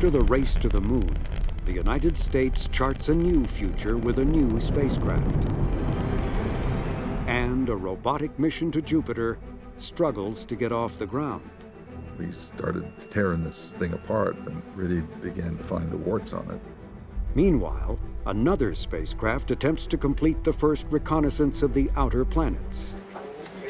After the race to the moon, the United States charts a new future with a new spacecraft. And a robotic mission to Jupiter struggles to get off the ground. We started tearing this thing apart and really began to find the warts on it. Meanwhile, another spacecraft attempts to complete the first reconnaissance of the outer planets.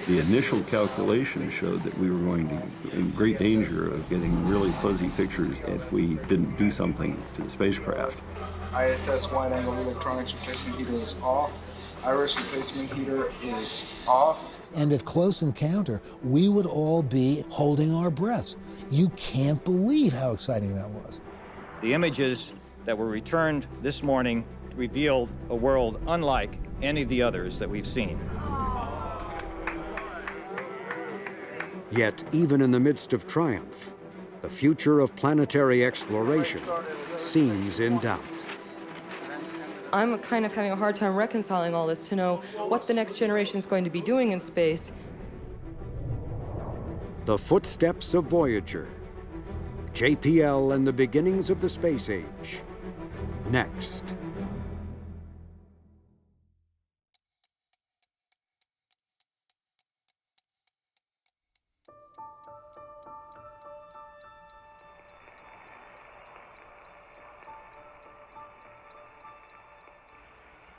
The initial calculation showed that we were going to be in great danger of getting really fuzzy pictures if we didn't do something to the spacecraft. ISS wide-angle electronics replacement heater is off. Iris replacement heater is off. And at close encounter, we would all be holding our breaths. You can't believe how exciting that was. The images that were returned this morning revealed a world unlike any of the others that we've seen. Yet, even in the midst of triumph, the future of planetary exploration seems in doubt. I'm kind of having a hard time reconciling all this to know what the next generation is going to be doing in space. The footsteps of Voyager, JPL and the beginnings of the space age. Next.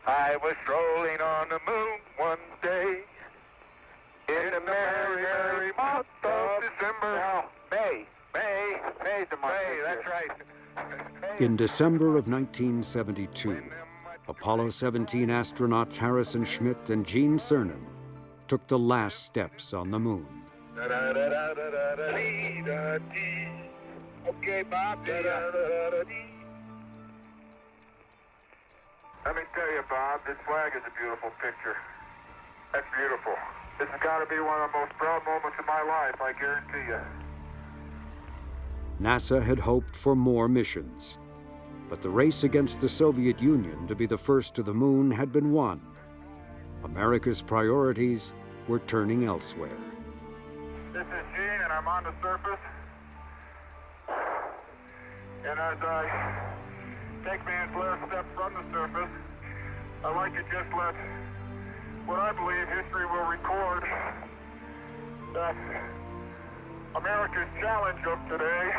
I was strolling on the moon one day in a merry, merry month of December. No, May's the month. May, that's right. In December of 1972, Apollo 17 astronauts Harrison Schmitt and Gene Cernan took the last steps on the moon. Okay, Bob. Let me tell you, Bob, this flag is a beautiful picture. That's beautiful. This has got to be one of the most proud moments of my life, I guarantee you. NASA had hoped for more missions, but the race against the Soviet Union to be the first to the moon had been won. America's priorities were turning elsewhere. This is Gene, and I'm on the surface. And as I take man's last step from the surface, I'd like to just let what I believe history will record that America's challenge of today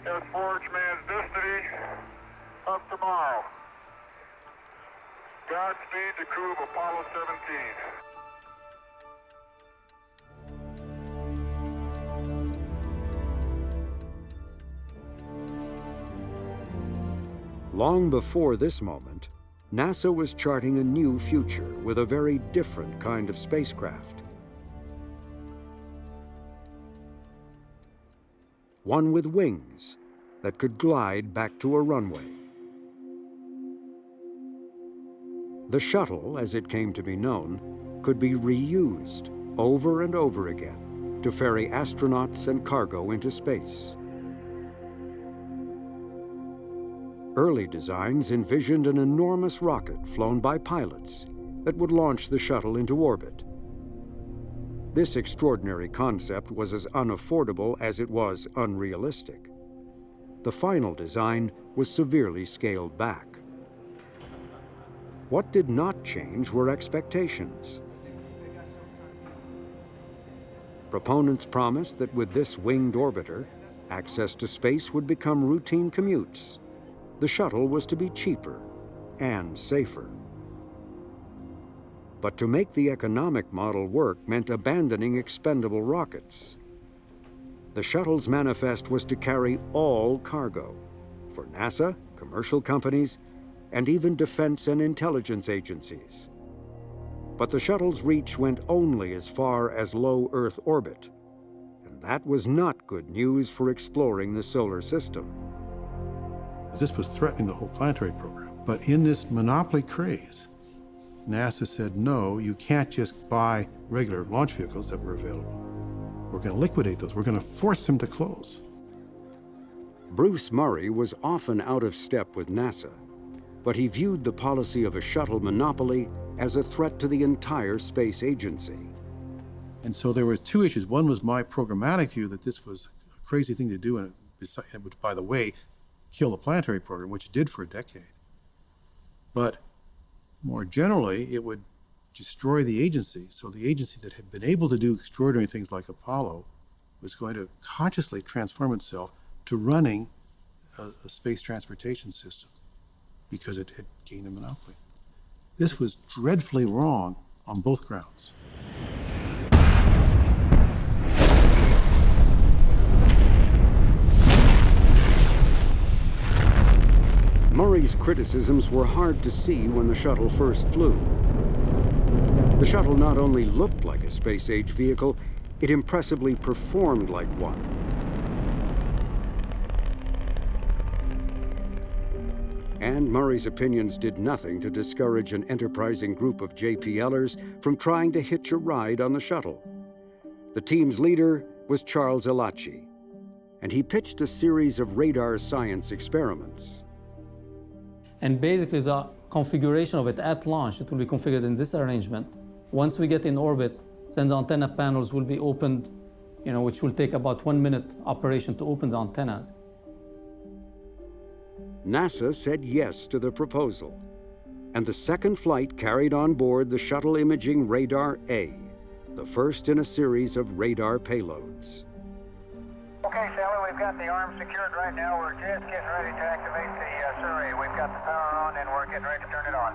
has forged man's destiny of tomorrow. Godspeed the crew of Apollo 17. Long before this moment, NASA was charting a new future with a very different kind of spacecraft. One with wings that could glide back to a runway. The shuttle, as it came to be known, could be reused over and over again to ferry astronauts and cargo into space. Early designs envisioned an enormous rocket flown by pilots that would launch the shuttle into orbit. This extraordinary concept was as unaffordable as it was unrealistic. The final design was severely scaled back. What did not change were expectations. Proponents promised that with this winged orbiter, access to space would become routine commutes. The shuttle was to be cheaper and safer. But to make the economic model work meant abandoning expendable rockets. The shuttle's manifest was to carry all cargo for NASA, commercial companies, and even defense and intelligence agencies. But the shuttle's reach went only as far as low Earth orbit, and that was not good news for exploring the solar system. This was threatening the whole planetary program. But in this monopoly craze, NASA said, no, you can't just buy regular launch vehicles that were available. We're going to liquidate those. We're going to force them to close. Bruce Murray was often out of step with NASA, but he viewed the policy of a shuttle monopoly as a threat to the entire space agency. And so there were two issues. One was my programmatic view that this was a crazy thing to do and it It would, by the way, kill the planetary program, which it did for a decade. But more generally, it would destroy the agency. So the agency that had been able to do extraordinary things like Apollo was going to consciously transform itself to running a space transportation system because it had gained a monopoly. This was dreadfully wrong on both grounds. Murray's criticisms were hard to see when the shuttle first flew. The shuttle not only looked like a space-age vehicle, it impressively performed like one. And Murray's opinions did nothing to discourage an enterprising group of JPLers from trying to hitch a ride on the shuttle. The team's leader was Charles Elachi, and he pitched a series of radar science experiments. And basically the configuration of it at launch, it will be configured in this arrangement. Once we get in orbit, then the antenna panels will be opened, which will take about 1 minute operation to open the antennas. NASA said yes to the proposal, and the second flight carried on board the Shuttle Imaging Radar A, the first in a series of radar payloads. Okay, Sally, we've got the arm secured right now. We're just getting ready to activate the survey. We've got the power on and we're getting ready to turn it on.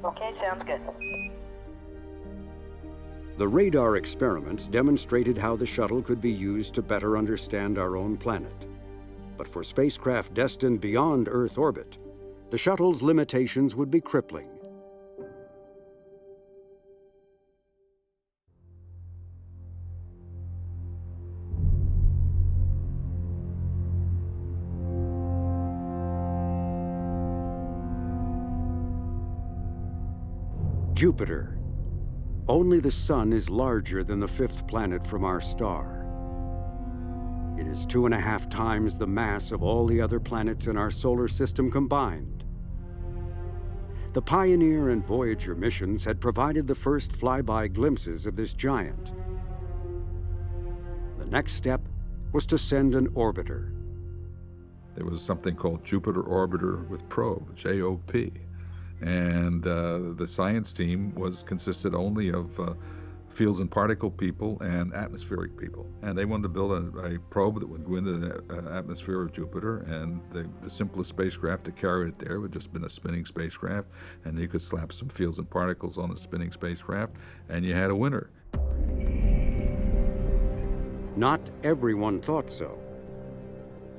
Okay, sounds good. The radar experiments demonstrated how the shuttle could be used to better understand our own planet. But for spacecraft destined beyond Earth orbit, the shuttle's limitations would be crippling. Jupiter. Only the Sun is larger than the fifth planet from our star. It is 2.5 times the mass of all the other planets in our solar system combined. The Pioneer and Voyager missions had provided the first flyby glimpses of this giant. The next step was to send an orbiter. There was something called Jupiter Orbiter with Probe, JOP. And the science team consisted only of fields and particle people and atmospheric people. And they wanted to build a probe that would go into the atmosphere of Jupiter, and the simplest spacecraft to carry it there would just been a spinning spacecraft, and you could slap some fields and particles on the spinning spacecraft, and you had a winner. Not everyone thought so.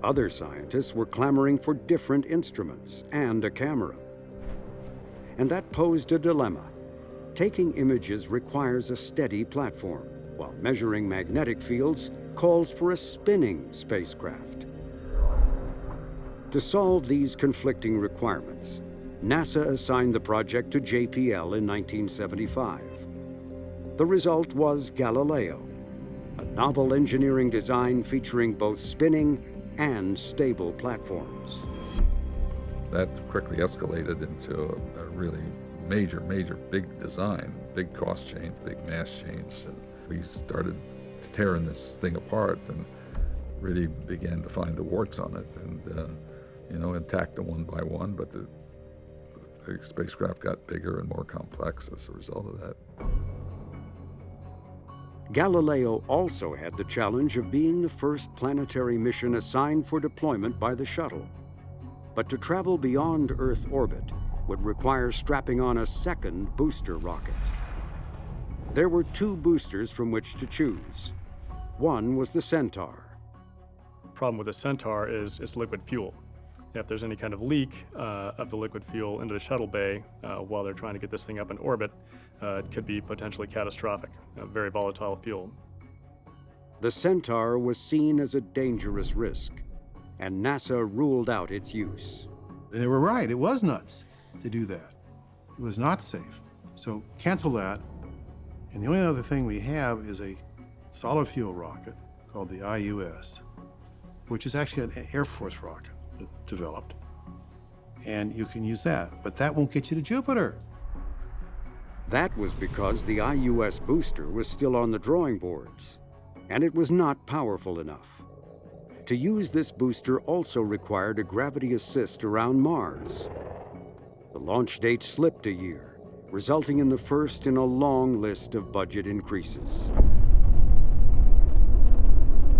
Other scientists were clamoring for different instruments and a camera. And that posed a dilemma. Taking images requires a steady platform, while measuring magnetic fields calls for a spinning spacecraft. To solve these conflicting requirements, NASA assigned the project to JPL in 1975. The result was Galileo, a novel engineering design featuring both spinning and stable platforms. That quickly escalated into a really major, big design, big cost change, big mass change. And we started tearing this thing apart and really began to find the warts on it and attacked them one by one, but the spacecraft got bigger and more complex as a result of that. Galileo also had the challenge of being the first planetary mission assigned for deployment by the shuttle. But to travel beyond Earth orbit would require strapping on a second booster rocket. There were 2 boosters from which to choose. One was the Centaur. The problem with the Centaur is it's liquid fuel. If there's any kind of leak of the liquid fuel into the shuttle bay while they're trying to get this thing up in orbit, it could be potentially catastrophic, very volatile fuel. The Centaur was seen as a dangerous risk, and NASA ruled out its use. They were right, it was nuts to do that. It was not safe. So cancel that. And the only other thing we have is a solid fuel rocket called the IUS, which is actually an Air Force rocket developed. And you can use that, but that won't get you to Jupiter. That was because the IUS booster was still on the drawing boards, and it was not powerful enough. To use this booster also required a gravity assist around Mars. The launch date slipped a year, resulting in the first in a long list of budget increases.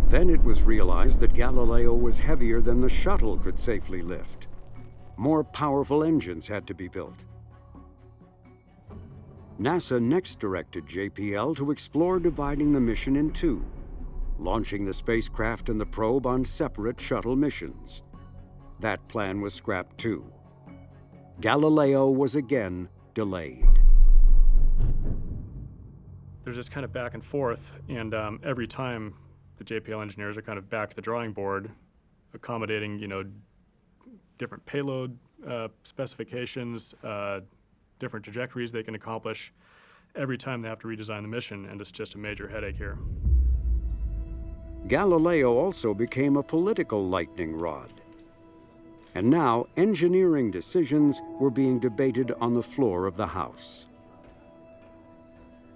Then it was realized that Galileo was heavier than the shuttle could safely lift. More powerful engines had to be built. NASA next directed JPL to explore dividing the mission in two, launching the spacecraft and the probe on separate shuttle missions. That plan was scrapped too. Galileo was again delayed. They're just kind of back and forth, and every time the JPL engineers are kind of back to the drawing board, accommodating, different payload specifications, different trajectories they can accomplish. Every time they have to redesign the mission, and it's just a major headache here. Galileo also became a political lightning rod. And now engineering decisions were being debated on the floor of the House.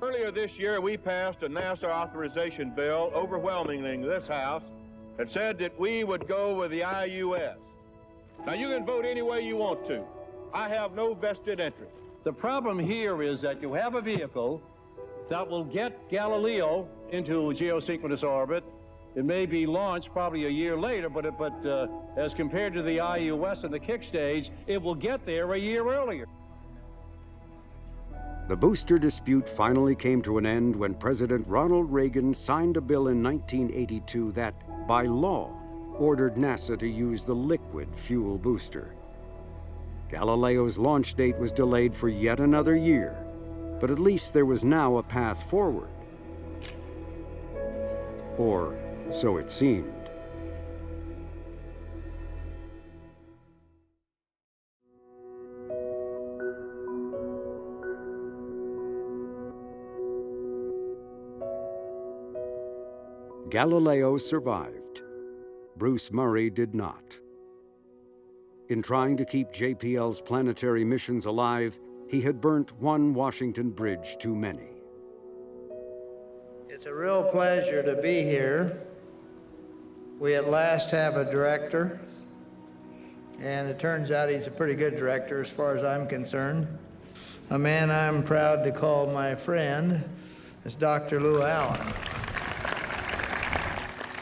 Earlier this year, we passed a NASA authorization bill overwhelmingly in this House that said that we would go with the IUS. Now, you can vote any way you want to. I have no vested interest. The problem here is that you have a vehicle that will get Galileo into geosynchronous orbit. It may be launched probably a year later, but as compared to the IUS and the kick stage, it will get there a year earlier. The booster dispute finally came to an end when President Ronald Reagan signed a bill in 1982 that, by law, ordered NASA to use the liquid fuel booster. Galileo's launch date was delayed for yet another year, but at least there was now a path forward. Or so it seemed. Galileo survived. Bruce Murray did not. In trying to keep JPL's planetary missions alive, he had burnt one Washington bridge too many. It's a real pleasure to be here. We at last have a director, and it turns out he's a pretty good director as far as I'm concerned. A man I'm proud to call my friend is Dr. Lou Allen.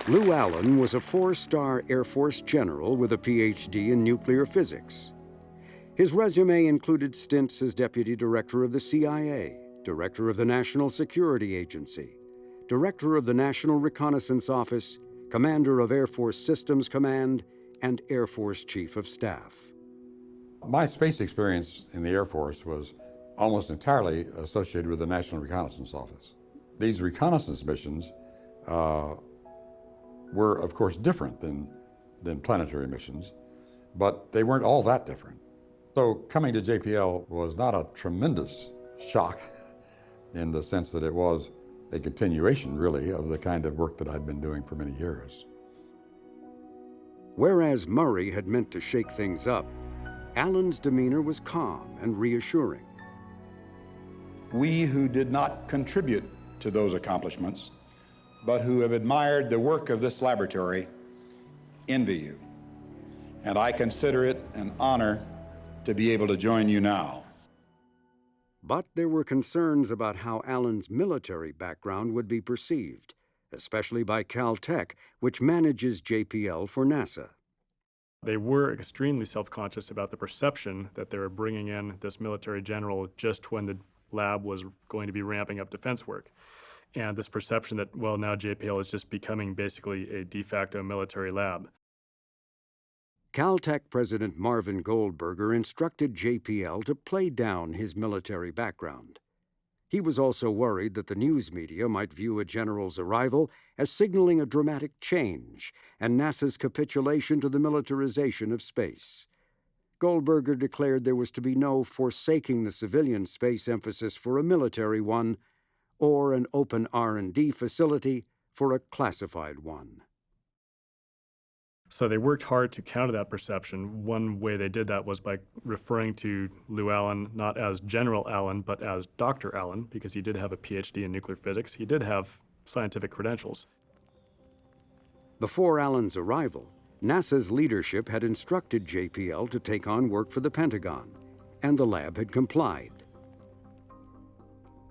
Lou Allen was a four-star Air Force general with a PhD in nuclear physics. His resume included stints as deputy director of the CIA, director of the National Security Agency, director of the National Reconnaissance Office, commander of Air Force Systems Command, and Air Force Chief of Staff. My space experience in the Air Force was almost entirely associated with the National Reconnaissance Office. These reconnaissance missions were, of course, different than planetary missions, but they weren't all that different. So coming to JPL was not a tremendous shock in the sense that it was a continuation, really, of the kind of work that I'd been doing for many years. Whereas Murray had meant to shake things up, Allen's demeanor was calm and reassuring. We who did not contribute to those accomplishments, but who have admired the work of this laboratory, envy you. And I consider it an honor to be able to join you now. But there were concerns about how Allen's military background would be perceived, especially by Caltech, which manages JPL for NASA. They were extremely self-conscious about the perception that they were bringing in this military general just when the lab was going to be ramping up defense work. And this perception that, well, now JPL is just becoming basically a de facto military lab. Caltech President Marvin Goldberger instructed JPL to play down his military background. He was also worried that the news media might view a general's arrival as signaling a dramatic change and NASA's capitulation to the militarization of space. Goldberger declared there was to be no forsaking the civilian space emphasis for a military one, or an open R&D facility for a classified one. So they worked hard to counter that perception. One way they did that was by referring to Lou Allen not as General Allen, but as Dr. Allen, because he did have a PhD in nuclear physics. He did have scientific credentials. Before Allen's arrival, NASA's leadership had instructed JPL to take on work for the Pentagon, and the lab had complied.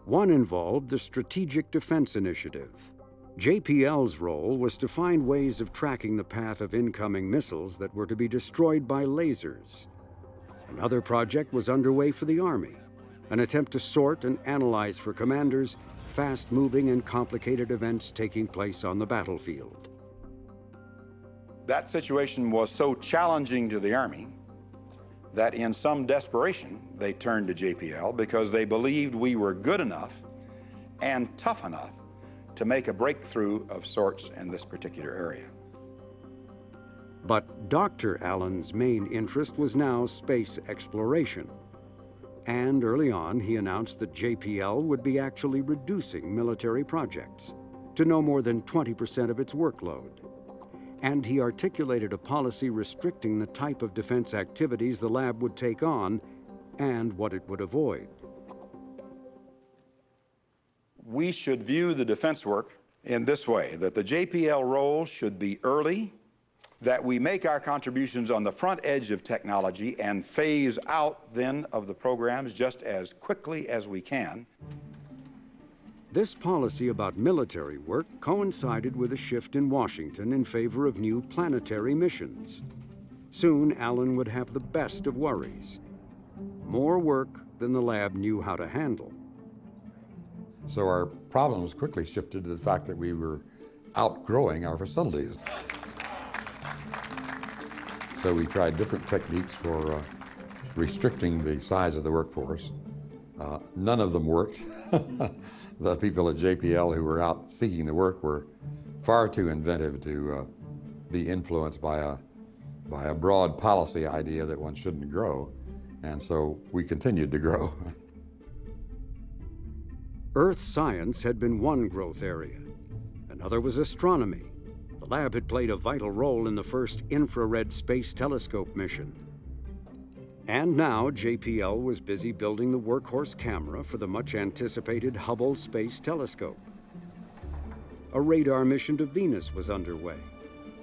One involved the Strategic Defense Initiative. JPL's role was to find ways of tracking the path of incoming missiles that were to be destroyed by lasers. Another project was underway for the Army, an attempt to sort and analyze for commanders fast-moving and complicated events taking place on the battlefield. That situation was so challenging to the Army that in some desperation they turned to JPL because they believed we were good enough and tough enough to make a breakthrough of sorts in this particular area. But Dr. Allen's main interest was now space exploration. And early on, he announced that JPL would be actually reducing military projects to no more than 20% of its workload. And he articulated a policy restricting the type of defense activities the lab would take on and what it would avoid. We should view the defense work in this way, that the JPL role should be early, that we make our contributions on the front edge of technology and phase out then of the programs just as quickly as we can. This policy about military work coincided with a shift in Washington in favor of new planetary missions. Soon, Allen would have the best of worries. More work than the lab knew how to handle. So our problems quickly shifted to the fact that we were outgrowing our facilities. So we tried different techniques for restricting the size of the workforce. None of them worked. The people at JPL who were out seeking the work were far too inventive to be influenced by a broad policy idea that one shouldn't grow. And so we continued to grow. Earth science had been one growth area. Another was astronomy. The lab had played a vital role in the first infrared space telescope mission. And now JPL was busy building the workhorse camera for the much-anticipated Hubble Space Telescope. A radar mission to Venus was underway.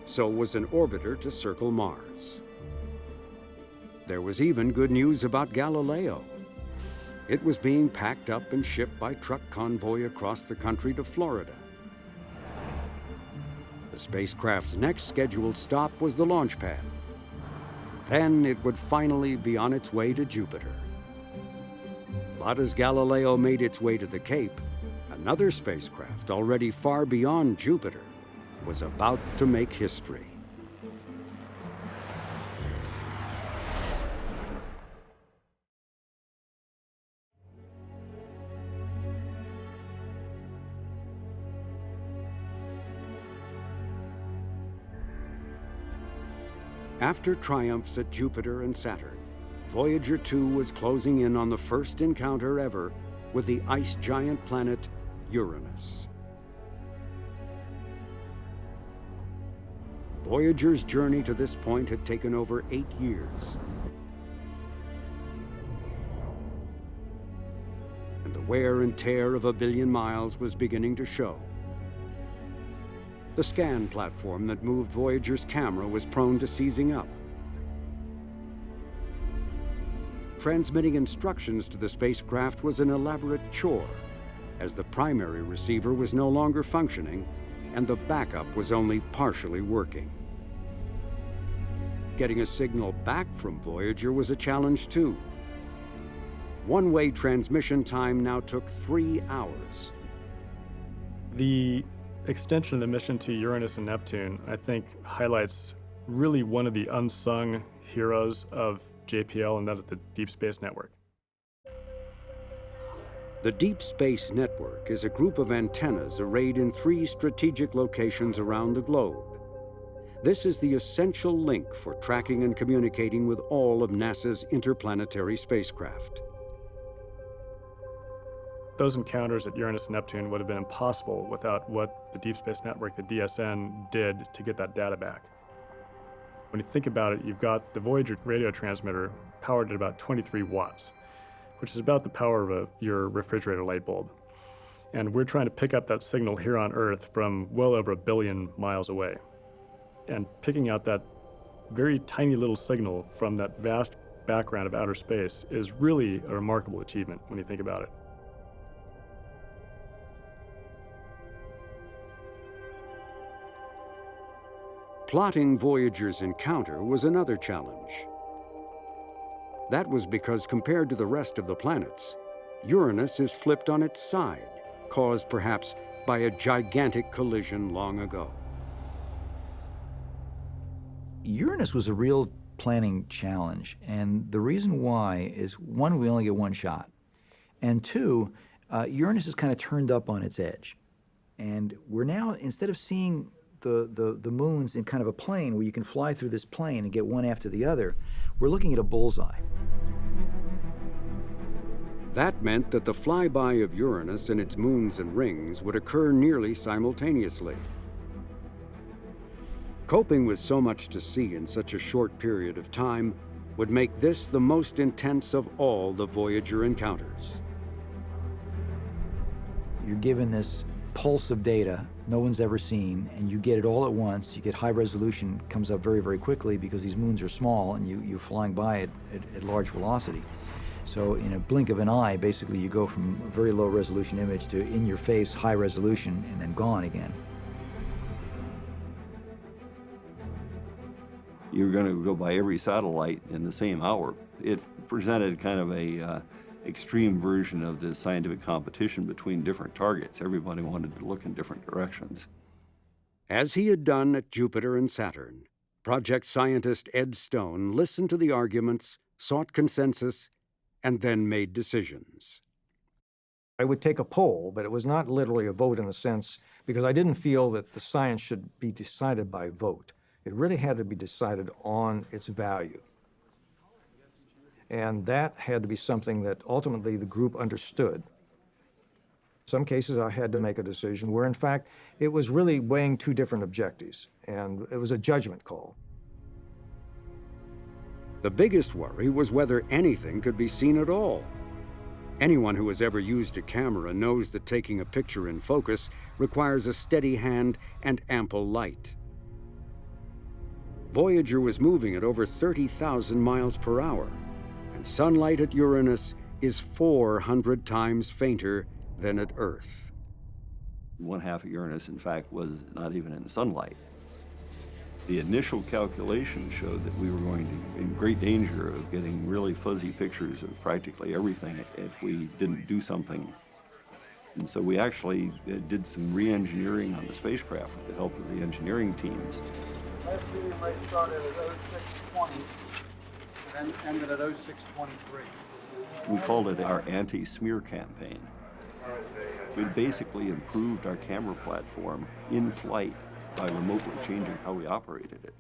So was an orbiter to circle Mars. There was even good news about Galileo. It was being packed up and shipped by truck convoy across the country to Florida. The spacecraft's next scheduled stop was the launch pad. Then it would finally be on its way to Jupiter. But as Galileo made its way to the Cape, another spacecraft already far beyond Jupiter was about to make history. After triumphs at Jupiter and Saturn, Voyager 2 was closing in on the first encounter ever with the ice giant planet Uranus. Voyager's journey to this point had taken over 8 years. And the wear and tear of 1 billion miles was beginning to show. The scan platform that moved Voyager's camera was prone to seizing up. Transmitting instructions to the spacecraft was an elaborate chore, as the primary receiver was no longer functioning and the backup was only partially working. Getting a signal back from Voyager was a challenge too. One-way transmission time now took 3 hours. The extension of the mission to Uranus and Neptune, I think, highlights really one of the unsung heroes of JPL, and that is the Deep Space Network. The Deep Space Network is a group of antennas arrayed in 3 strategic locations around the globe. This is the essential link for tracking and communicating with all of NASA's interplanetary spacecraft. Those encounters at Uranus and Neptune would have been impossible without what the Deep Space Network, the DSN, did to get that data back. When you think about it, you've got the Voyager radio transmitter powered at about 23 watts, which is about the power of your refrigerator light bulb. And we're trying to pick up that signal here on Earth from well over 1 billion miles away. And picking out that very tiny little signal from that vast background of outer space is really a remarkable achievement when you think about it. Plotting Voyager's encounter was another challenge. That was because compared to the rest of the planets, Uranus is flipped on its side, caused perhaps by a gigantic collision long ago. Uranus was a real planning challenge, and the reason why is, one, we only get one shot, and two, Uranus is kind of turned up on its edge. And we're now, instead of seeing the moons in kind of a plane where you can fly through this plane and get one after the other, we're looking at a bullseye. That meant that the flyby of Uranus and its moons and rings would occur nearly simultaneously. Coping with so much to see in such a short period of time would make this the most intense of all the Voyager encounters. You're given this pulse of data no one's ever seen, and you get it all at once. You get high resolution, comes up very, very quickly because these moons are small and you're flying by it at large velocity. So in a blink of an eye, basically you go from a very low resolution image to in your face, high resolution, and then gone again. You're going to go by every satellite in the same hour. It presented kind of a extreme version of the scientific competition between different targets. Everybody wanted to look in different directions. As he had done at Jupiter and Saturn, project scientist Ed Stone listened to the arguments, sought consensus, and then made decisions. I would take a poll, but it was not literally a vote in the sense, because I didn't feel that the science should be decided by vote. It really had to be decided on its value. And that had to be something that ultimately the group understood. In some cases, I had to make a decision where, in fact, it was really weighing two different objectives, and it was a judgment call. The biggest worry was whether anything could be seen at all. Anyone who has ever used a camera knows that taking a picture in focus requires a steady hand and ample light. Voyager was moving at over 30,000 miles per hour, and sunlight at Uranus is 400 times fainter than at Earth. One half of Uranus, in fact, was not even in sunlight. The initial calculation showed that we were going to be in great danger of getting really fuzzy pictures of practically everything if we didn't do something. And so we actually did some re-engineering on the spacecraft with the help of the engineering teams. Last medium rate started at 0620 and ended at 0623. We called it our anti-smear campaign. We basically improved our camera platform in flight by remotely changing how we operated it.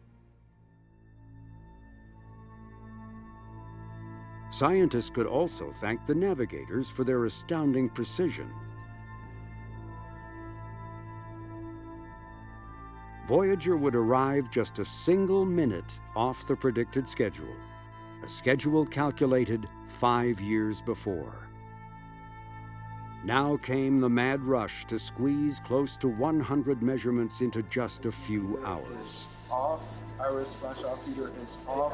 Scientists could also thank the navigators for their astounding precision. Voyager would arrive just a single minute off the predicted schedule, a schedule calculated 5 years before. Now came the mad rush to squeeze close to 100 measurements into just a few hours. Off. Iris flash-off heater is off.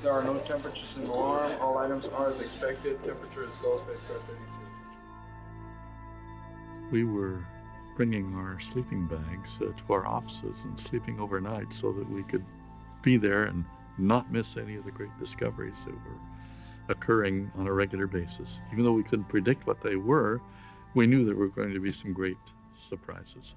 There are no temperatures in the alarm. All items are as expected. Temperature is low, space 32. We were bringing our sleeping bags to our offices and sleeping overnight so that we could be there and not miss any of the great discoveries that were occurring on a regular basis. Even though we couldn't predict what they were, we knew there were going to be some great surprises.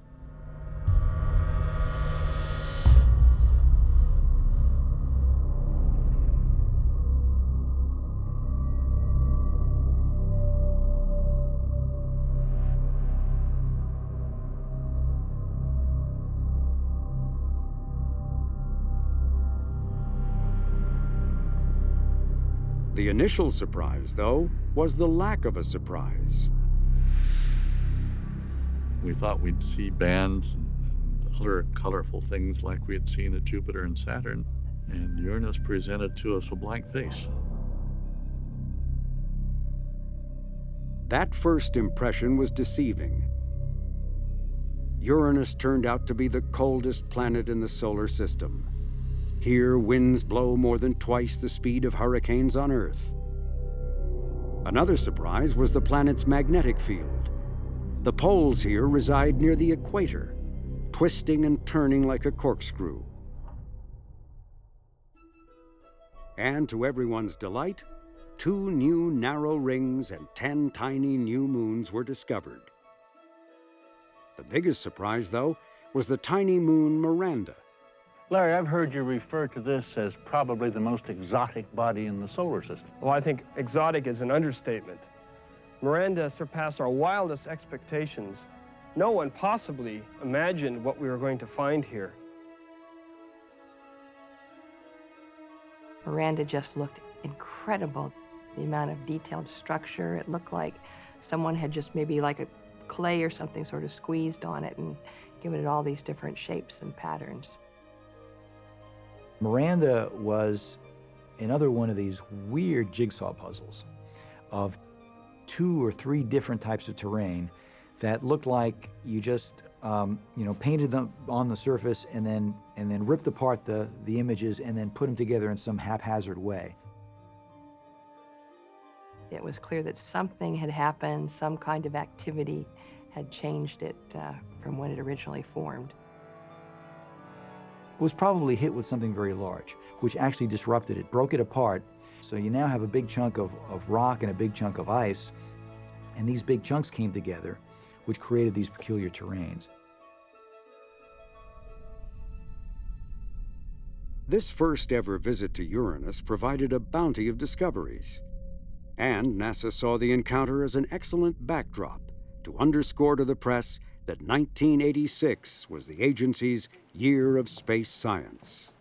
The initial surprise, though, was the lack of a surprise. We thought we'd see bands and other colorful things like we had seen at Jupiter and Saturn, and Uranus presented to us a blank face. That first impression was deceiving. Uranus turned out to be the coldest planet in the solar system. Here, winds blow more than twice the speed of hurricanes on Earth. Another surprise was the planet's magnetic field. The poles here reside near the equator, twisting and turning like a corkscrew. And to everyone's delight, 2 new narrow rings and 10 tiny new moons were discovered. The biggest surprise, though, was the tiny moon Miranda. Larry, I've heard you refer to this as probably the most exotic body in the solar system. Well, I think exotic is an understatement. Miranda surpassed our wildest expectations. No one possibly imagined what we were going to find here. Miranda just looked incredible. The amount of detailed structure, it looked like someone had just maybe like a clay or something sort of squeezed on it and given it all these different shapes and patterns. Miranda was another one of these weird jigsaw puzzles of 2 or 3 different types of terrain that looked like you just painted them on the surface and then ripped apart the images and then put them together in some haphazard way. It was clear that something had happened, some kind of activity had changed it from when it originally formed. It was probably hit with something very large, which actually disrupted it, broke it apart. So you now have a big chunk of rock and a big chunk of ice, and these big chunks came together, which created these peculiar terrains. This first ever visit to Uranus provided a bounty of discoveries. And NASA saw the encounter as an excellent backdrop to underscore to the press that 1986 was the agency's year of space science.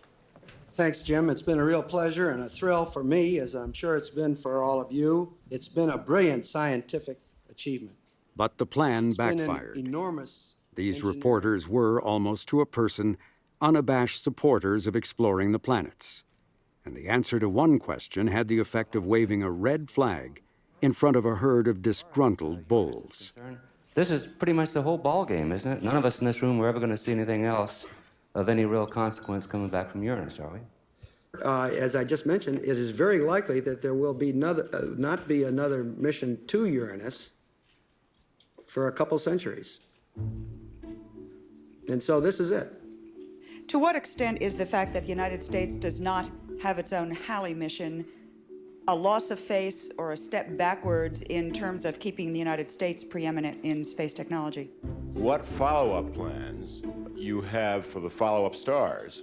Thanks, Jim. It's been a real pleasure and a thrill for me, as I'm sure it's been for all of you. It's been a brilliant scientific achievement. But the plan It's been backfired. an enormous These reporters were, almost to a person, unabashed supporters of exploring the planets. And the answer to one question had the effect of waving a red flag in front of a herd of disgruntled bulls. This is pretty much the whole ball game, isn't it? None of us in this room were ever going to see anything else of any real consequence coming back from Uranus, are we? As I just mentioned, it is very likely that there will be not be another mission to Uranus for a couple centuries. And so this is it. To what extent is the fact that the United States does not have its own Halley mission a loss of face or a step backwards in terms of keeping the United States preeminent in space technology? What follow-up plans you have for the follow-up stars?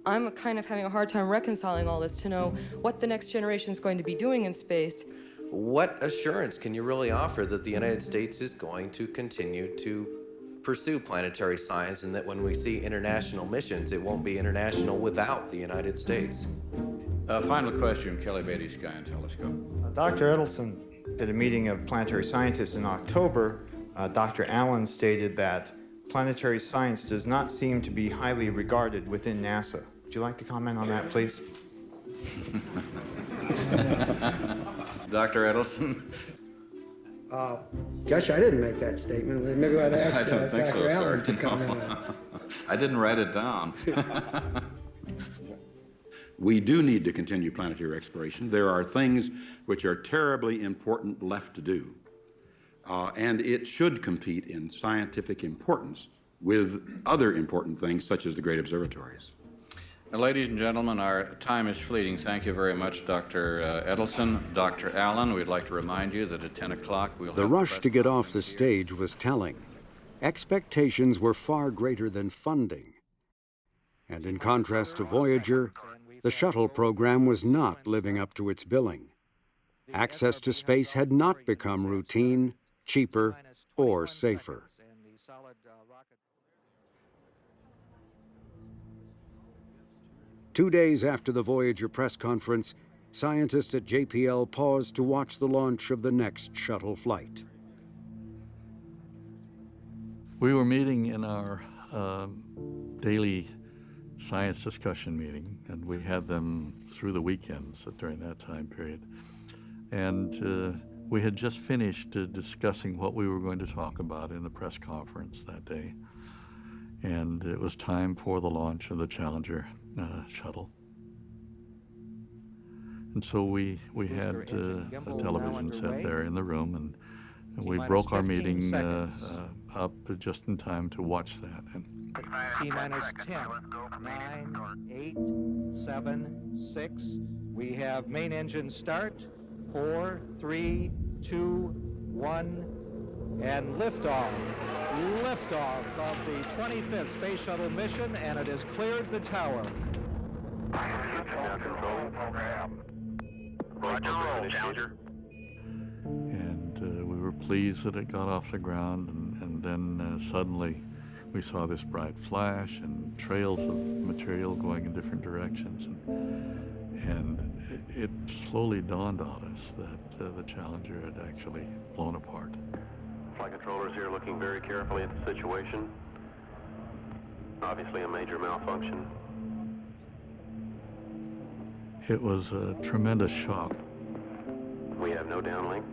I'm kind of having a hard time reconciling all this to know what the next generation is going to be doing in space. What assurance can you really offer that the United States is going to continue to pursue planetary science and that when we see international missions, it won't be international without the United States? Final question, Kelly Beatty, Sky and Telescope. Dr. Edelson, at a meeting of planetary scientists in October, Dr. Allen stated that planetary science does not seem to be highly regarded within NASA. Would you like to comment on that, please? Dr. Edelson? Gosh, I didn't make that statement. Maybe I'd ask I don't think Dr. so, Allen sir. to comment on it. I didn't write it down. We do need to continue planetary exploration. There are things which are terribly important left to do. And it should compete in scientific importance with other important things such as the great observatories. Now, ladies and gentlemen, our time is fleeting. Thank you very much, Dr. Edelson. Dr. Allen, we'd like to remind you that at 10 o'clock we'll The have rush to get off the stage was telling. Expectations were far greater than funding. And in contrast to Voyager, the shuttle program was not living up to its billing. Access to space had not become routine, cheaper, or safer. Two days after the Voyager press conference, scientists at JPL paused to watch the launch of the next shuttle flight. We were meeting in our daily science discussion meeting, and we had them through the weekends during that time period. And we had just finished discussing what we were going to talk about in the press conference that day. and it was time for the launch of the Challenger shuttle. And so we had a television set there in the room, and we broke our meeting up just in time to watch that. And T-minus 10, 9, 8, 7, 6. We have main engine start. 4, 3, 2, 1, and liftoff. Liftoff of the 25th Space Shuttle mission, and it has cleared the tower. And we were pleased that it got off the ground, and then suddenly we saw this bright flash and trails of material going in different directions. And it slowly dawned on us that the Challenger had actually blown apart. Flight controllers here looking very carefully at the situation. Obviously a major malfunction. It was a tremendous shock. We have no downlink.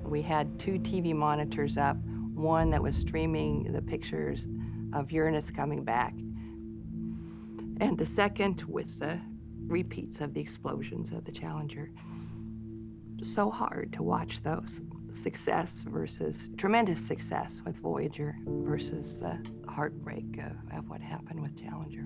We had 2 TV monitors up, one that was streaming the pictures of Uranus coming back, and the second with the repeats of the explosions of the Challenger. So hard to watch those. Success versus, tremendous success with Voyager versus the heartbreak of what happened with Challenger.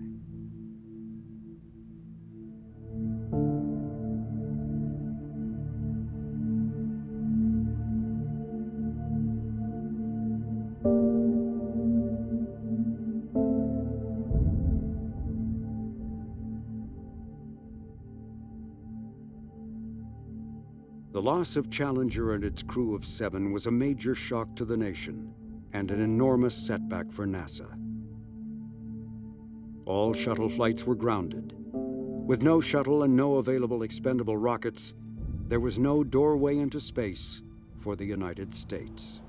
The loss of Challenger and its crew of 7 was a major shock to the nation and an enormous setback for NASA. All shuttle flights were grounded. With no shuttle and no available expendable rockets, there was no doorway into space for the United States.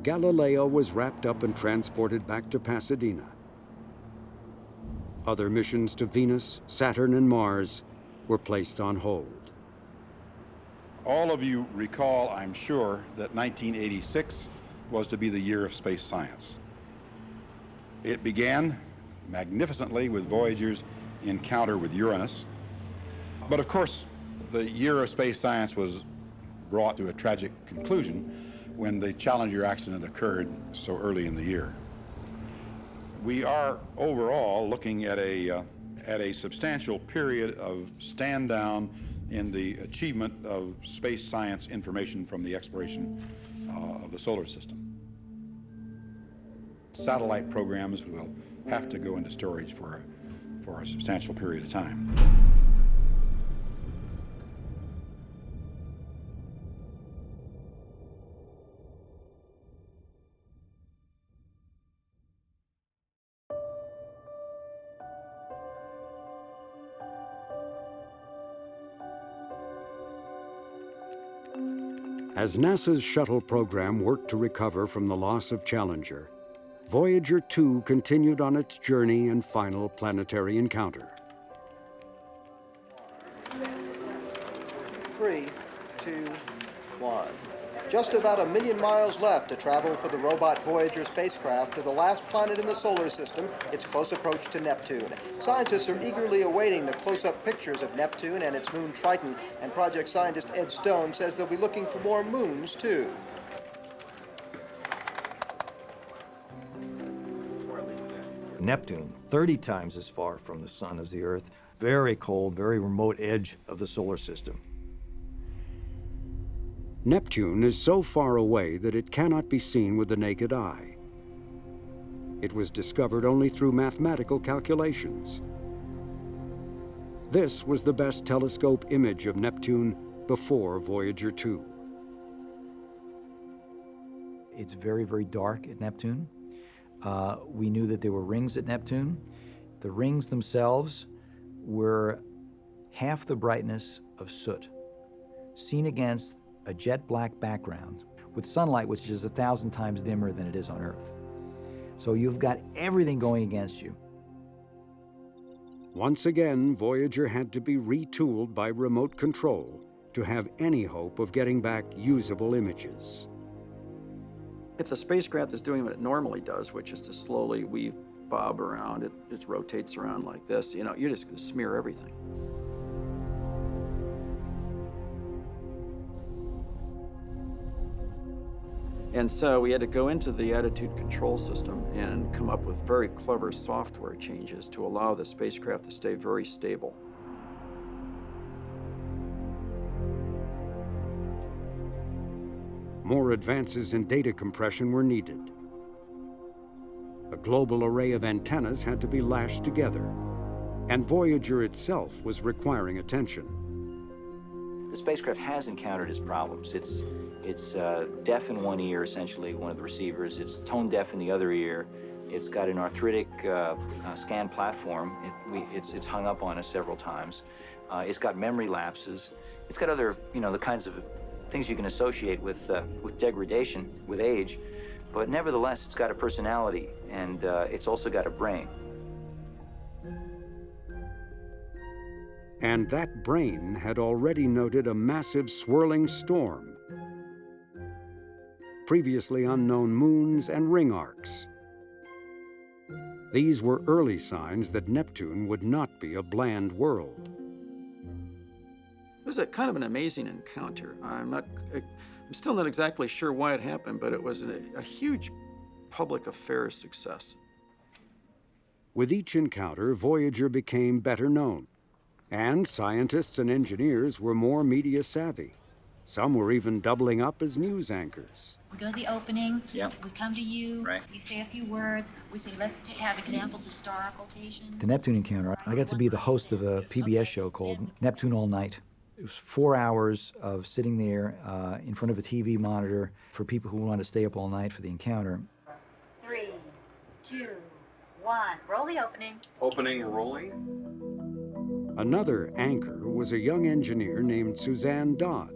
Galileo was wrapped up and transported back to Pasadena. Other missions to Venus, Saturn, and Mars were placed on hold. All of you recall, I'm sure, that 1986 was to be the year of space science. It began magnificently with Voyager's encounter with Uranus. But of course, the year of space science was brought to a tragic conclusion when the Challenger accident occurred so early in the year. We are overall looking at a substantial period of stand down in the achievement of space science information from the exploration of the solar system. Satellite programs will have to go into storage for a substantial period of time. As NASA's shuttle program worked to recover from the loss of Challenger, Voyager 2 continued on its journey and final planetary encounter. 3, 2, 1. Just about 1 million miles left to travel for the robot Voyager spacecraft to the last planet in the solar system, its close approach to Neptune. Scientists are eagerly awaiting the close-up pictures of Neptune and its moon Triton, and project scientist Ed Stone says they'll be looking for more moons, too. Neptune, 30 times as far from the sun as the Earth, very cold, very remote edge of the solar system. Neptune is so far away that it cannot be seen with the naked eye. It was discovered only through mathematical calculations. This was the best telescope image of Neptune before Voyager 2. It's very, very dark at Neptune. We knew that there were rings at Neptune. The rings themselves were half the brightness of soot, seen against a jet black background with sunlight which is 1,000 times dimmer than it is on Earth. So you've got everything going against you. Once again, Voyager had to be retooled by remote control to have any hope of getting back usable images. If the spacecraft is doing what it normally does, which is to slowly weave bob around, it rotates around like this, you know, you're just going to smear everything. And so we had to go into the attitude control system and come up with very clever software changes to allow the spacecraft to stay very stable. More advances in data compression were needed. A global array of antennas had to be lashed together, and Voyager itself was requiring attention. The spacecraft has encountered its problems. It's deaf in one ear, essentially, one of the receivers. It's tone deaf in the other ear. It's got an arthritic scan platform. It's hung up on us several times. It's got memory lapses. It's got other, you know, the kinds of things you can associate with degradation, with age. But nevertheless, it's got a personality, and it's also got a brain. And that brain had already noted a massive swirling storm, previously unknown moons and ring arcs. These were early signs that Neptune would not be a bland world. It was a kind of an amazing encounter. I'm still not exactly sure why it happened, but it was a huge public affairs success. With each encounter, Voyager became better known, and scientists and engineers were more media savvy. Some were even doubling up as news anchors. We go to the opening, Yep. we come to you, Right. we say a few words, we say let's have examples of star occultation. The Neptune encounter, I got to be the host of a PBS show called Neptune All Night. It was 4 hours of sitting there in front of a TV monitor for people who wanted to stay up all night for the encounter. 3, 2, 1, roll the opening. Opening rolling. Another anchor was a young engineer named Suzanne Dodd.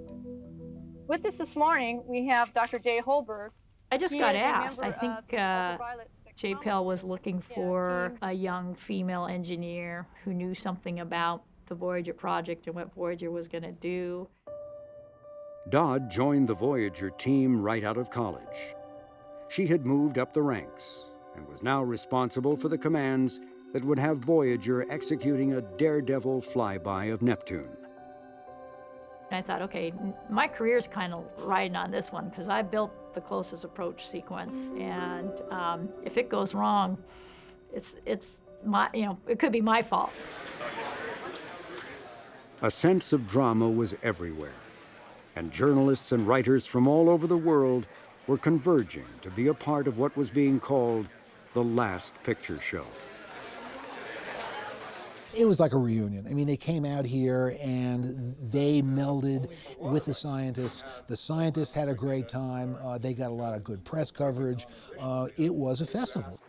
With us this morning, we have Dr. Jay Holberg. I just He got is a asked. I member think of the ultraviolet JPL was looking for a young female engineer who knew something about the Voyager project and what Voyager was going to do. Dodd joined the Voyager team right out of college. She had moved up the ranks and was now responsible for the commands that would have Voyager executing a daredevil flyby of Neptune. And I thought, okay, my career's kind of riding on this one because I built the closest approach sequence, and if it goes wrong, it's my, you know, it could be my fault. A sense of drama was everywhere, and journalists and writers from all over the world were converging to be a part of what was being called the last picture show. It was like a reunion. I mean, they came out here and they melded with the scientists. The scientists had a great time. They got a lot of good press coverage. It was a festival.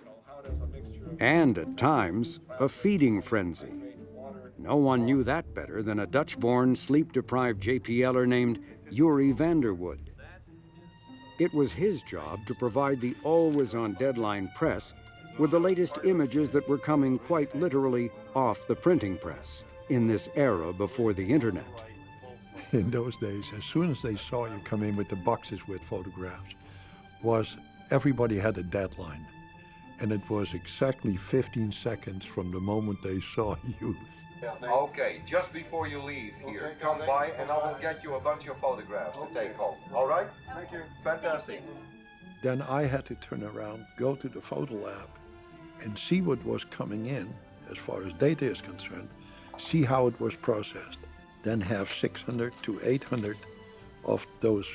And at times, a feeding frenzy. No one knew that better than a Dutch-born, sleep-deprived JPLer named Yuri Vanderwood. It was his job to provide the always-on-deadline press with the latest images that were coming quite literally off the printing press in this era before the internet. In those days, as soon as they saw you come in with the boxes with photographs, was everybody had a deadline. And it was exactly 15 seconds from the moment they saw you. Okay, just before you leave here, come by and I will get you a bunch of photographs to take home. All right? Thank you. Fantastic. Then I had to turn around, go to the photo lab, and see what was coming in, as far as data is concerned, see how it was processed, then have 600 to 800 of those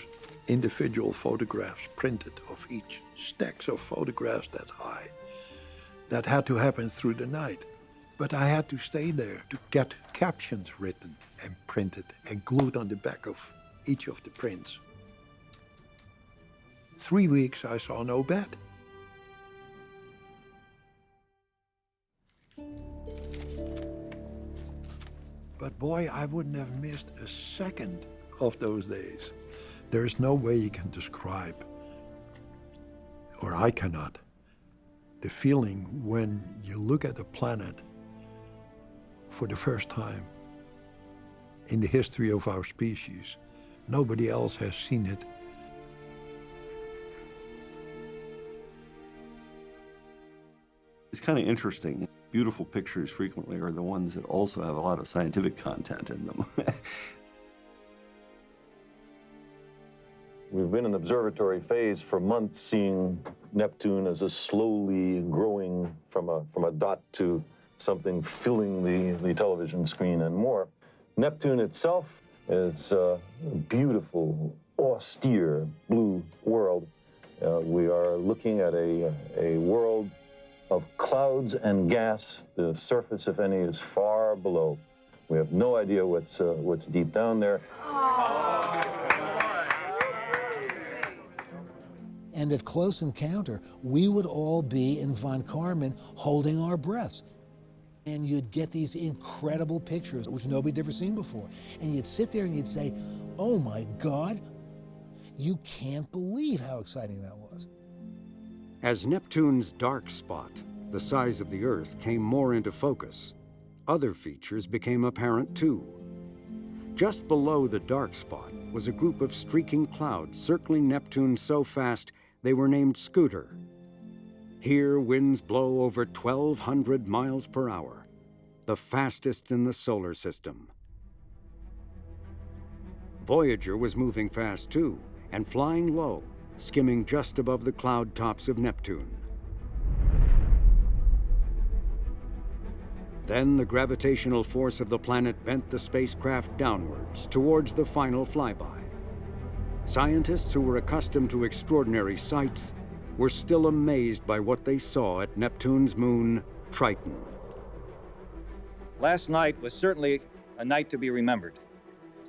individual photographs printed of each, stacks of photographs that high. That had to happen through the night. But I had to stay there to get captions written and printed and glued on the back of each of the prints. 3 weeks I saw no bed. But boy, I wouldn't have missed a second of those days. There's no way you can describe, or I cannot, the feeling when you look at the planet for the first time in the history of our species. Nobody else has seen it. It's kind of interesting. Beautiful pictures frequently are the ones that also have a lot of scientific content in them. We've been in observatory phase for months, seeing Neptune as a slowly growing from a dot to something filling the television screen and more. Neptune itself is a beautiful, austere blue world. We are looking at a world of clouds and gas. The surface, if any, is far below. We have no idea what's deep down there. And at close encounter, we would all be in von Karman holding our breaths. And you'd get these incredible pictures, which nobody'd ever seen before. And you'd sit there and you'd say, oh my God, you can't believe how exciting that was. As Neptune's dark spot, the size of the Earth, came more into focus, other features became apparent too. Just below the dark spot was a group of streaking clouds circling Neptune so fast they were named Scooter. Here, winds blow over 1,200 miles per hour, the fastest in the solar system. Voyager was moving fast too, and flying low, skimming just above the cloud tops of Neptune. Then the gravitational force of the planet bent the spacecraft downwards towards the final flyby. Scientists who were accustomed to extraordinary sights were still amazed by what they saw at Neptune's moon, Triton. Last night was certainly a night to be remembered.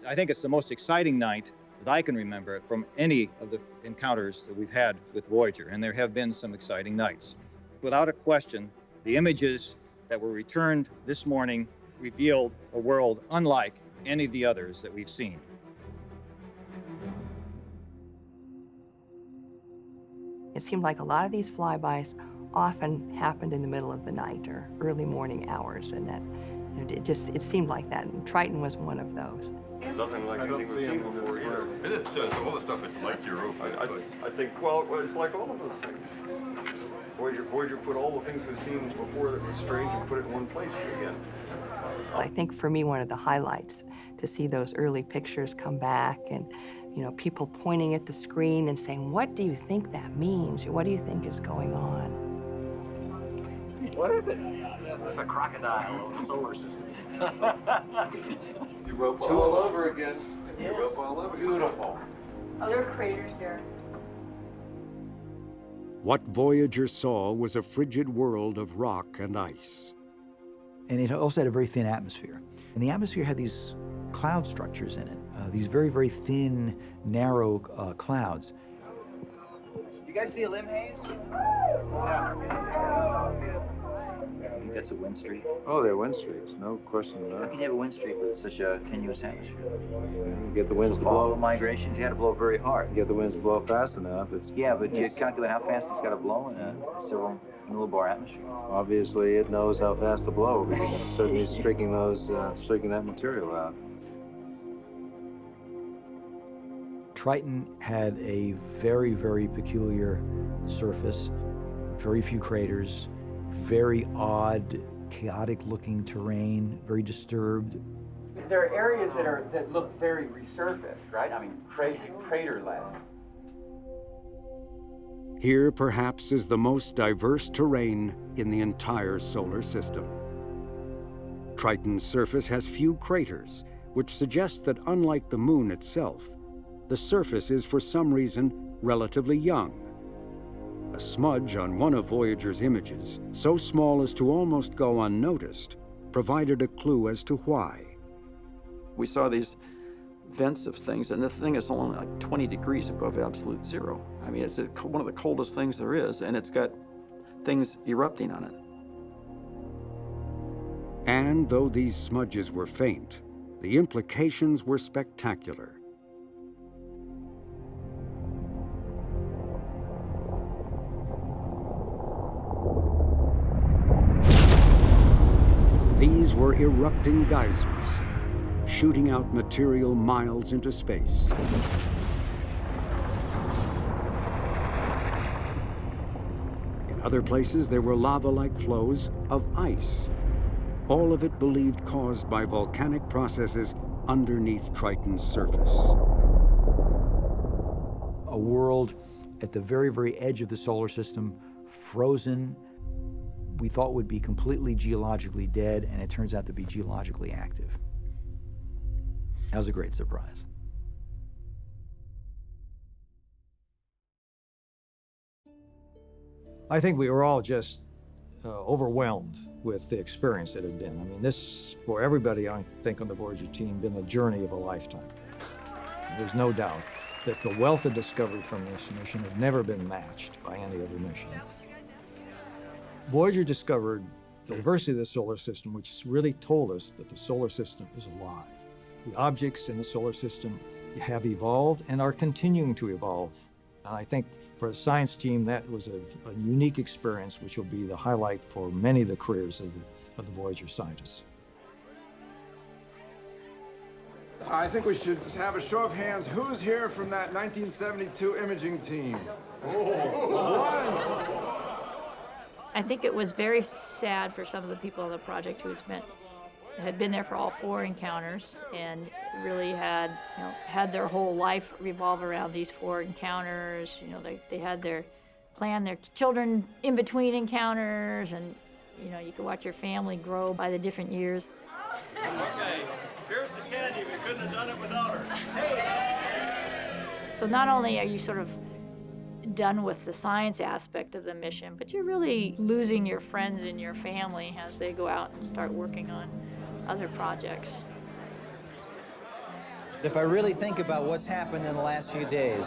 I think it's the most exciting night that I can remember from any of the encounters that we've had with Voyager, and there have been some exciting nights. Without a question, the images that were returned this morning revealed a world unlike any of the others that we've seen. It seemed like a lot of these flybys often happened in the middle of the night or early morning hours, and that it seemed like that. And Triton was one of those. Nothing like anything we've seen before either. It is, so all the stuff is like your roof. I think, well, it's like all of those things. Voyager put all the things we've seen before that were strange and put it in one place again. I think for me, one of the highlights to see those early pictures come back and, people pointing at the screen and saying, what do you think that means? What do you think is going on? What is it? It's a crocodile of the solar system. It's Europa all over again. It's Europa all over. Beautiful. Oh, there are craters there. What Voyager saw was a frigid world of rock and ice. And it also had a very thin atmosphere. And the atmosphere had these cloud structures in it, these very, very thin, narrow clouds. You guys see a limb haze? I think that's a wind streak. Oh, they're wind streaks, no question about You it. can have a wind streak with such a tenuous atmosphere. You get the winds to Follow blow. migrations, you had to blow very hard. You get the winds to blow fast enough. Yeah, but you calculate how fast it's got to blow in a several millibar atmosphere. Obviously, it knows how fast to blow because it's certainly streaking that material out. Triton had a very, very peculiar surface, very few craters, very odd, chaotic-looking terrain, very disturbed. There are areas that look very resurfaced, right? I mean, craterless. Here, perhaps, is the most diverse terrain in the entire solar system. Triton's surface has few craters, which suggests that unlike the moon itself, the surface is for some reason relatively young. A smudge on one of Voyager's images, so small as to almost go unnoticed, provided a clue as to why. We saw these vents of things, and the thing is only like 20 degrees above absolute zero. I mean, it's one of the coldest things there is, and it's got things erupting on it. And though these smudges were faint, the implications were spectacular. These were erupting geysers, shooting out material miles into space. In other places, there were lava-like flows of ice, all of it believed caused by volcanic processes underneath Triton's surface. A world at the very, very edge of the solar system, frozen, we thought would be completely geologically dead, and it turns out to be geologically active. That was a great surprise. I think we were all just overwhelmed with the experience it had been. I mean, this, for everybody, I think, on the Voyager team, been the journey of a lifetime. There's no doubt that the wealth of discovery from this mission had never been matched by any other mission. Voyager discovered the diversity of the solar system, which really told us that the solar system is alive. The objects in the solar system have evolved and are continuing to evolve. And I think for a science team, that was a unique experience, which will be the highlight for many of the careers of the Voyager scientists. I think we should have a show of hands. Who's here from that 1972 imaging team? I think it was very sad for some of the people on the project who had been there for all 4 encounters and really had their whole life revolve around these 4 encounters. They had their children in between encounters, and you could watch your family grow by the different years. Okay, here's the candy. We couldn't have done it without her. So not only are you sort of done with the science aspect of the mission, but you're really losing your friends and your family as they go out and start working on other projects. If I really think about what's happened in the last few days,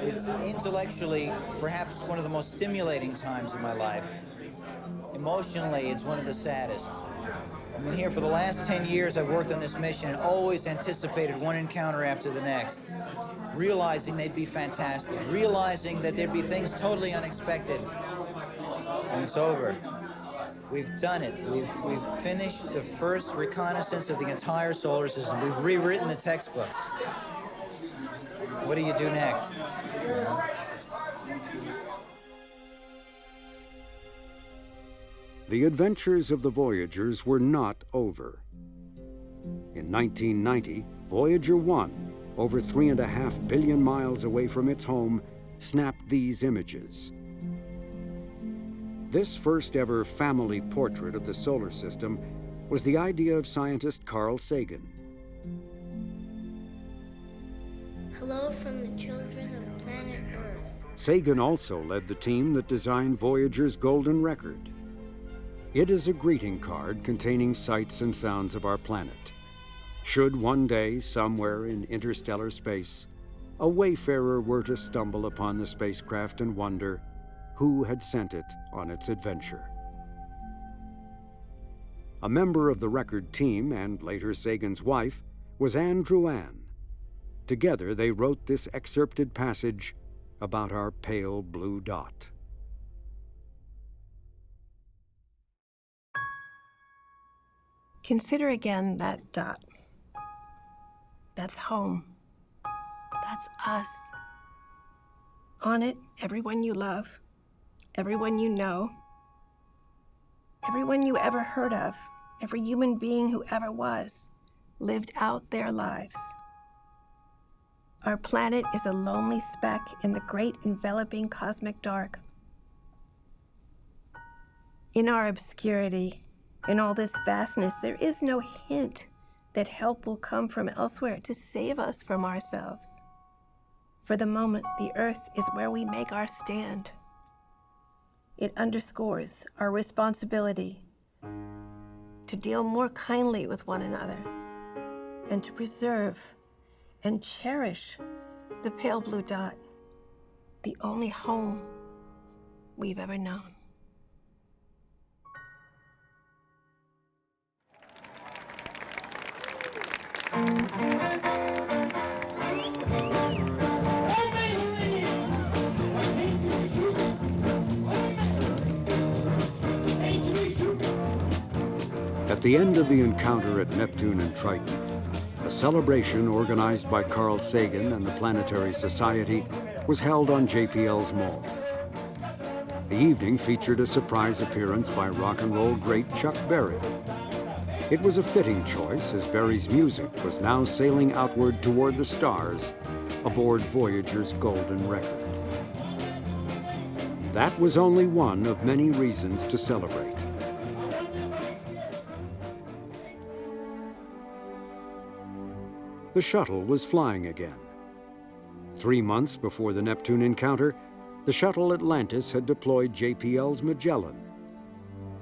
it's intellectually perhaps one of the most stimulating times of my life. Emotionally, it's one of the saddest. I've been here for the last 10 years. I've worked on this mission and always anticipated one encounter after the next, realizing they'd be fantastic, realizing that there'd be things totally unexpected. And it's over. We've done it. We've finished the first reconnaissance of the entire solar system. We've rewritten the textbooks. What do you do next? The adventures of the Voyagers were not over. In 1990, Voyager 1, over 3.5 billion miles away from its home, snapped these images. This first ever family portrait of the solar system was the idea of scientist Carl Sagan. Hello from the children of planet Earth. Sagan also led the team that designed Voyager's golden record. It is a greeting card containing sights and sounds of our planet. Should one day, somewhere in interstellar space, a wayfarer were to stumble upon the spacecraft and wonder who had sent it on its adventure. A member of the record team, and later Sagan's wife, was Andrew Ann. Together they wrote this excerpted passage about our pale blue dot. Consider again that dot. That's home. That's us. On it, everyone you love, everyone you know, everyone you ever heard of, every human being who ever was, lived out their lives. Our planet is a lonely speck in the great enveloping cosmic dark. In our obscurity, in all this vastness, there is no hint that help will come from elsewhere to save us from ourselves. For the moment, the Earth is where we make our stand. It underscores our responsibility to deal more kindly with one another and to preserve and cherish the pale blue dot, the only home we've ever known. At the end of the encounter at Neptune and Triton, celebration organized by Carl Sagan and the Planetary Society was held on JPL's Mall. The evening featured a surprise appearance by rock and roll great Chuck Berry. It was a fitting choice, as Berry's music was now sailing outward toward the stars aboard Voyager's golden record. That was only one of many reasons to celebrate. The shuttle was flying again. 3 months before the Neptune encounter, the shuttle Atlantis had deployed JPL's Magellan.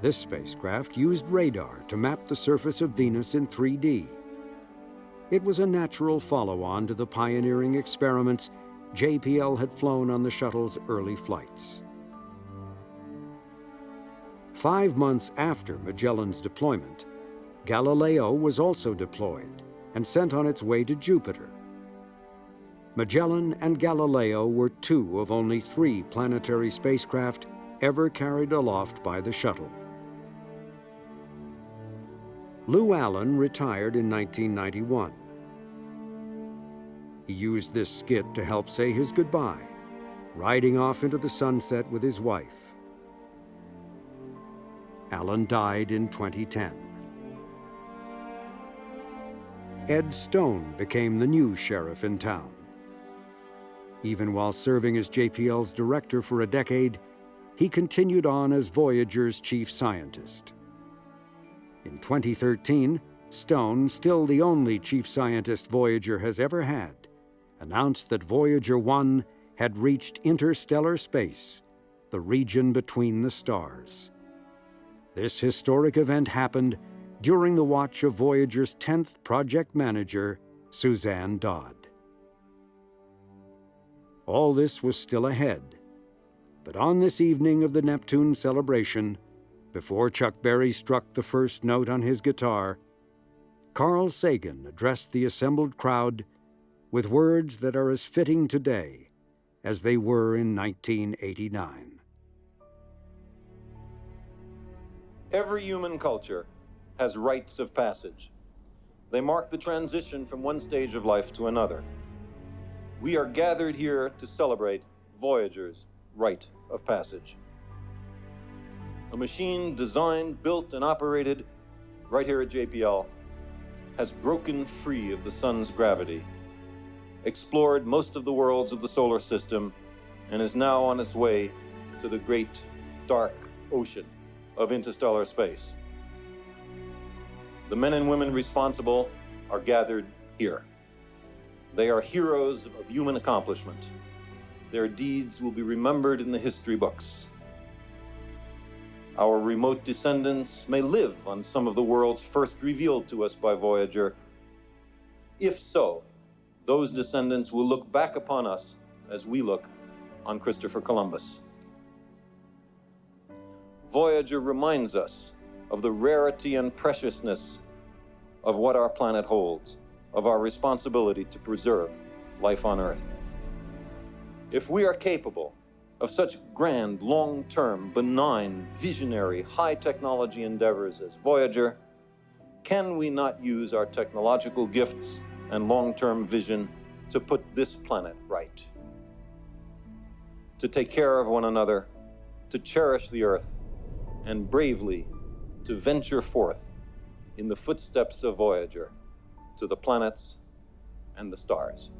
This spacecraft used radar to map the surface of Venus in 3D. It was a natural follow-on to the pioneering experiments JPL had flown on the shuttle's early flights. 5 months after Magellan's deployment, Galileo was also deployed and sent on its way to Jupiter. Magellan and Galileo were 2 of only 3 planetary spacecraft ever carried aloft by the shuttle. Lou Allen retired in 1991. He used this skit to help say his goodbye, riding off into the sunset with his wife. Allen died in 2010. Ed Stone became the new sheriff in town. Even while serving as JPL's director for a decade, he continued on as Voyager's chief scientist. In 2013, Stone, still the only chief scientist Voyager has ever had, announced that Voyager 1 had reached interstellar space, the region between the stars. This historic event happened during the watch of Voyager's 10th project manager, Suzanne Dodd. All this was still ahead, but on this evening of the Neptune celebration, before Chuck Berry struck the first note on his guitar, Carl Sagan addressed the assembled crowd with words that are as fitting today as they were in 1989. Every human culture has rites of passage. They mark the transition from one stage of life to another. We are gathered here to celebrate Voyager's rite of passage. A machine designed, built, and operated right here at JPL has broken free of the sun's gravity, explored most of the worlds of the solar system, and is now on its way to the great dark ocean of interstellar space. The men and women responsible are gathered here. They are heroes of human accomplishment. Their deeds will be remembered in the history books. Our remote descendants may live on some of the worlds first revealed to us by Voyager. If so, those descendants will look back upon us as we look on Christopher Columbus. Voyager reminds us of the rarity and preciousness of what our planet holds, of our responsibility to preserve life on Earth. If we are capable of such grand, long-term, benign, visionary, high-technology endeavors as Voyager, can we not use our technological gifts and long-term vision to put this planet right? To take care of one another, to cherish the Earth, and bravely to venture forth in the footsteps of Voyager to the planets and the stars.